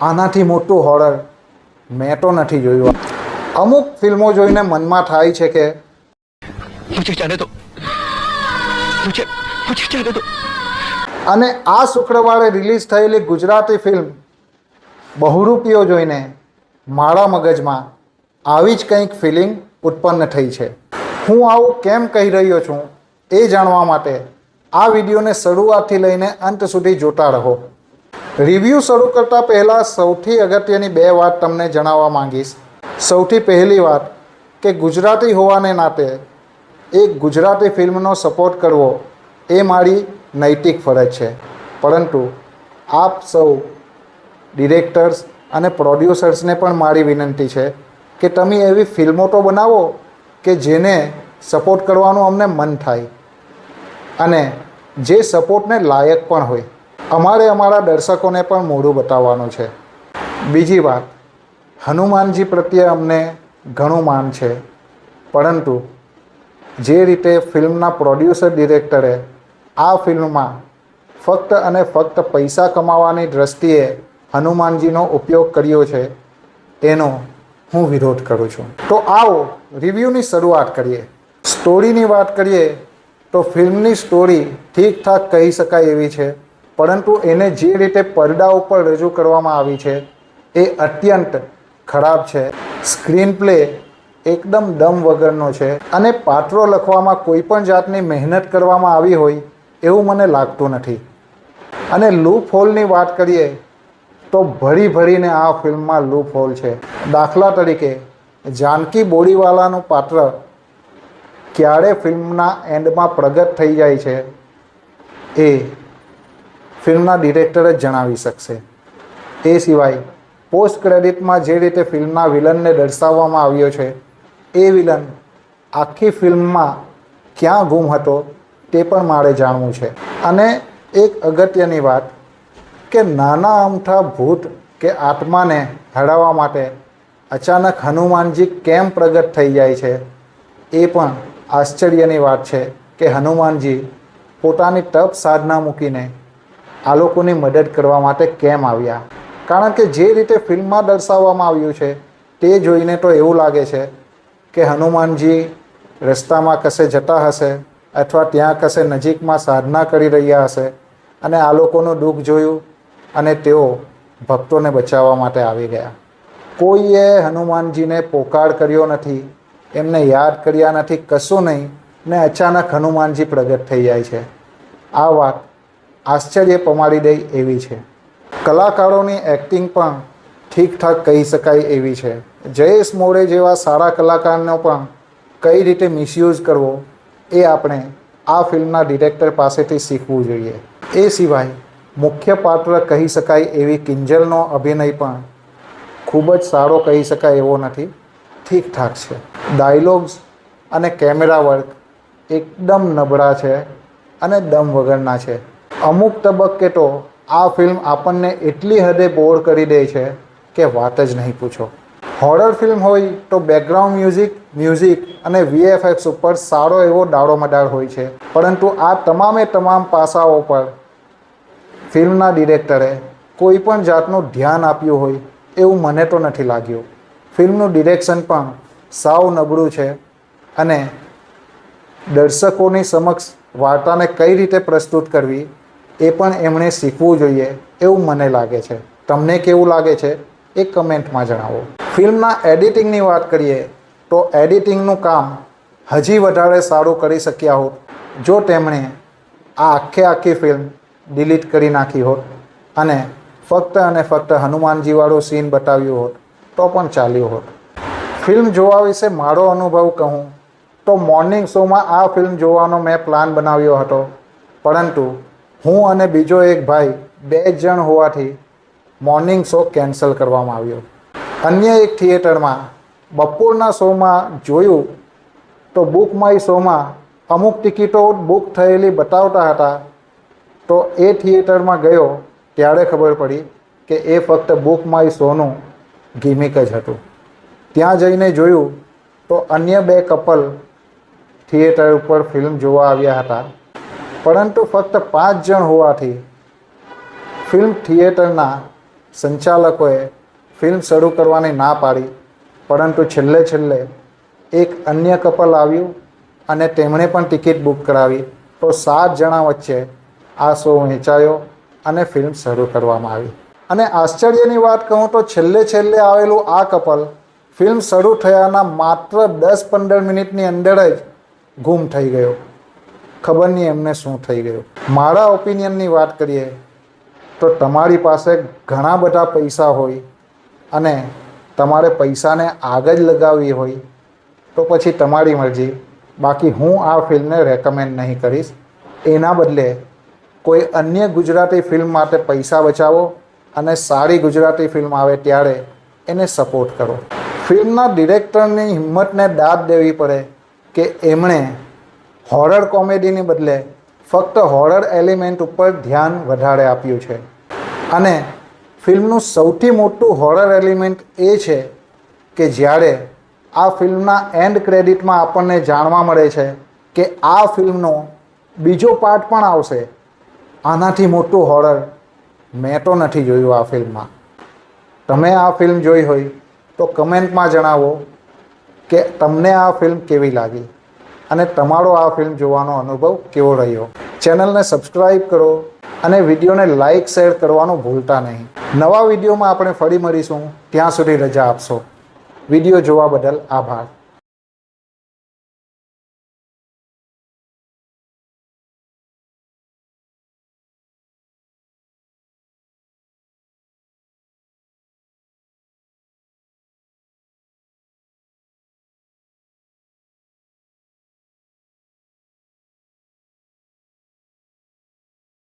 આનાથી મોટું હોરર મેં તો નથી જોયું. અમુક ફિલ્મો જોઈને મનમાં થાય છે કે અને આ શુક્રવારે રિલીઝ થયેલી ગુજરાતી ફિલ્મ બહુરૂપિયો જોઈને મારા મગજમાં આવી જ કંઈક ફિલિંગ ઉત્પન્ન થઈ છે. હું આવું કેમ કહી રહ્યો છું એ જાણવા માટે આ વિડીયોને શરૂઆતથી લઈને અંત સુધી જોતા રહો. રિવ્યૂ શરૂ કરતાં પહેલાં સૌથી અગત્યની 2 વાત તમને જણાવવા માંગીશ. સૌથી પહેલી વાત કે ગુજરાતી હોવાને નાતે એક ગુજરાતી ફિલ્મનો સપોર્ટ કરવો એ મારી નૈતિક ફરજ છે. પરંતુ આપ સૌ ડિરેક્ટર્સ અને પ્રોડ્યુસર્સને પણ મારી વિનંતી છે કે તમે એવી ફિલ્મો તો બનાવો કે જેને સપોર્ટ કરવાનું અમને મન થાય અને જે સપોર્ટને લાયક પણ હોય. અમારે અમારા દર્શકોને પણ મોઢું બતાવવાનું છે. બીજી વાત, હનુમાનજી પ્રત્યે અમને ઘણું માન છે, પરંતુ જે રીતે ફિલ્મના પ્રોડ્યુસર ડિરેક્ટરે આ ફિલ્મમાં ફક્ત અને ફક્ત પૈસા કમાવાની દૃષ્ટિએ હનુમાનજીનો ઉપયોગ કર્યો છે તેનો હું વિરોધ કરું છું. તો આવો રિવ્યૂની શરૂઆત કરીએ. સ્ટોરીની વાત કરીએ તો ફિલ્મની સ્ટોરી ઠીકઠાક કહી શકાય એવી છે, પરંતુ એને જે રીતે પડદા ઉપર રજૂ કરવામાં આવી છે એ અત્યંત ખરાબ છે. સ્ક્રીન પ્લે એકદમ દમ વગરનો છે અને પાત્રો લખવામાં કોઈ પણ જાતની મહેનત કરવામાં આવી હોય એવું મને લાગતું નથી. અને લૂપ હોલની વાત કરીએ તો ભરી ભરીને આ ફિલ્મમાં લૂપ હોલ છે. દાખલા તરીકે જાનકી બોડીવાલાનું પાત્ર ક્યારે ફિલ્મના એન્ડમાં પ્રગટ થઈ જાય છે એ ફિલ્મના ડિરેક્ટર જ જણાવી શકશે. એ સિવાય પોસ્ટ ક્રેડિટમાં જે રીતે ફિલ્મના વિલનને દર્શાવવામાં આવ્યો છે એ વિલન આખી ફિલ્મમાં ક્યાં ગુમ હતો તે પણ મારે જાણવું છે. અને એક અગત્યની વાત કે નાના અમથા ભૂત કે આત્માને હરાવવા માટે અચાનક હનુમાનજી કેમ પ્રગટ થઈ જાય છે એ પણ આશ્ચર્યની વાત છે કે હનુમાનજી પોતાની તપ સાધના મૂકીને આ લોકોની મદદ કરવા માટે કેમ આવ્યા. કારણ કે જે રીતે ફિલ્મમાં દર્શાવવામાં આવ્યું છે તે જોઈને તો એવું લાગે છે કે હનુમાનજી રસ્તામાં કશે જતા હશે અથવા ત્યાં કશે નજીકમાં સાધના કરી રહ્યા હશે અને આ લોકોનું દુઃખ જોયું અને તેઓ ભક્તોને બચાવવા માટે આવી ગયા. કોઈએ હનુમાનજીને પોકાર કર્યો નથી, એમને યાદ કર્યા નથી, કશું નહીં, ને અચાનક હનુમાનજી પ્રગટ થઈ જાય છે. આ વાત આશ્ચર્ય પમાડી દે એવી છે. કલાકારોની એક્ટિંગ પણ ઠીકઠાક કહી શકાય એવી છે. જયેશ મોરે જેવા સારા કલાકારનો પણ કઈ રીતે મિસયુઝ કરવો એ આપણે આ ફિલ્મના ડિરેક્ટર પાસેથી શીખવું જોઈએ. એ સિવાય મુખ્ય પાત્ર કહી શકાય એવી કિંજલનો અભિનય પણ ખૂબ જ સારો કહી શકાય એવો નથી, ઠીકઠાક છે. ડાયલોગ્સ અને કેમેરા વર્ક એકદમ નબળા છે અને દમ વગરના છે. અમુક તબક્કે તો આ ફિલ્મ આપણને એટલી હદે બોર કરી દે છે કે વાત જ નહીં પૂછો. હોરર ફિલ્મ હોય તો બેકગ્રાઉન્ડ મ્યુઝિક અને VFX ઉપર સારો એવો દારોમદાર હોય છે, પરંતુ આ તમામે તમામ પાસાઓ પર ફિલ્મના ડિરેક્ટરે કોઈ પણ જાતનું ધ્યાન આપ્યું હોય એવું મને તો નથી લાગ્યું. ફિલ્મનું ડિરેક્શન પણ સાવ નબળું છે અને દર્શકોની સમક્ષ વાર્તાને કઈ રીતે પ્રસ્તુત કરવી એ પણ એમણે શીખવું જોઈએ એવું મને લાગે છે. તમને કેવું લાગે છે એ કમેન્ટમાં જણાવો. ફિલ્મના એડિટિંગની વાત કરીએ તો એડિટિંગનું કામ હજી વધારે સારું કરી શક્યા હોત જો તેમણે આ આખી ફિલ્મ ડિલીટ કરી નાખી હોત અને ફક્ત અને ફક્ત હનુમાનજીવાળો સીન બતાવ્યો હોત તો પણ ચાલ્યું હોત. ફિલ્મ જોવા વિશે મારો અનુભવ કહું તો મોર્નિંગ શોમાં આ ફિલ્મ જોવાનો મેં પ્લાન બનાવ્યો હતો, પરંતુ હું અને બીજો એક ભાઈ 2 જણ હોવાથી મોર્નિંગ શો કેન્સલ કરવામાં આવ્યો. અન્ય એક થિયેટરમાં બપોરના શોમાં જોયું તો બુક માય શોમાં અમુક ટિકિટો બુક થયેલી બતાવતા હતા, તો એ થિયેટરમાં ગયો ત્યારે ખબર પડી કે એ ફક્ત બુક માય શોનું ગિમિક જ હતું. ત્યાં જઈને જોયું તો અન્ય 2 કપલ થિયેટર ઉપર ફિલ્મ જોવા આવ્યા હતા, પરંતુ ફક્ત 5 જણ હોવાથી ફિલ્મ થિયેટરના સંચાલકોએ ફિલ્મ શરૂ કરવાની ના પાડી, પરંતુ છેલ્લે એક અન્ય કપલ આવ્યું અને તેમણે પણ ટિકિટ બુક કરાવી. તો 7 જણા વચ્ચે આ શો વહેંચાયો અને ફિલ્મ શરૂ કરવામાં આવી. અને આશ્ચર્યની વાત કહું તો છેલ્લે આવેલું આ કપલ ફિલ્મ શરૂ થયાના માત્ર 10-15 મિનિટની અંદર જ ગુમ થઈ ગયો. ખબર નહીં એમને શું થઈ ગયું. મારા ઓપિનિયનની વાત કરીએ તો તમારી પાસે ઘણા બધા પૈસા હોય અને તમારે પૈસાને આગ જ લગાવવી હોય તો પછી તમારી મરજી. બાકી હું આ ફિલ્મને રેકમેન્ડ નહીં કરીશ. એના બદલે કોઈ અન્ય ગુજરાતી ફિલ્મ માટે પૈસા બચાવો અને સારી ગુજરાતી ફિલ્મ આવે ત્યારે એને સપોર્ટ કરો. ફિલ્મના ડિરેક્ટરની હિંમતને દાદ દેવી પડે કે એમણે હોરર કોમેડીની બદલે ફક્ત હોરર એલિમેન્ટ ઉપર ધ્યાન વધારે આપ્યું છે. અને ફિલ્મનું સૌથી મોટું હોરર એલિમેન્ટ એ છે કે જ્યારે આ ફિલ્મના એન્ડ ક્રેડિટમાં આપણને જાણવા મળે છે કે આ ફિલ્મનો બીજો પાર્ટ પણ આવશે. આનાથી મોટું હોરર મેં તો નથી જોયું આ ફિલ્મમાં. તમે આ ફિલ્મ જોઈ હોય તો કમેન્ટમાં જણાવો કે તમને આ ફિલ્મ કેવી લાગી અને તમારો આ ફિલ્મ જોવાનો અનુભવ કેવો રહ્યો. ચેનલને સબસ્ક્રાઈબ કરો અને વિડીયોને લાઇક શેર કરવાનું ભૂલતા નહીં. નવા વિડીયોમાં આપણે ફરી મળીશું. ત્યાં સુધી રજા આપશો. વિડીયો જોવા બદલ આભાર.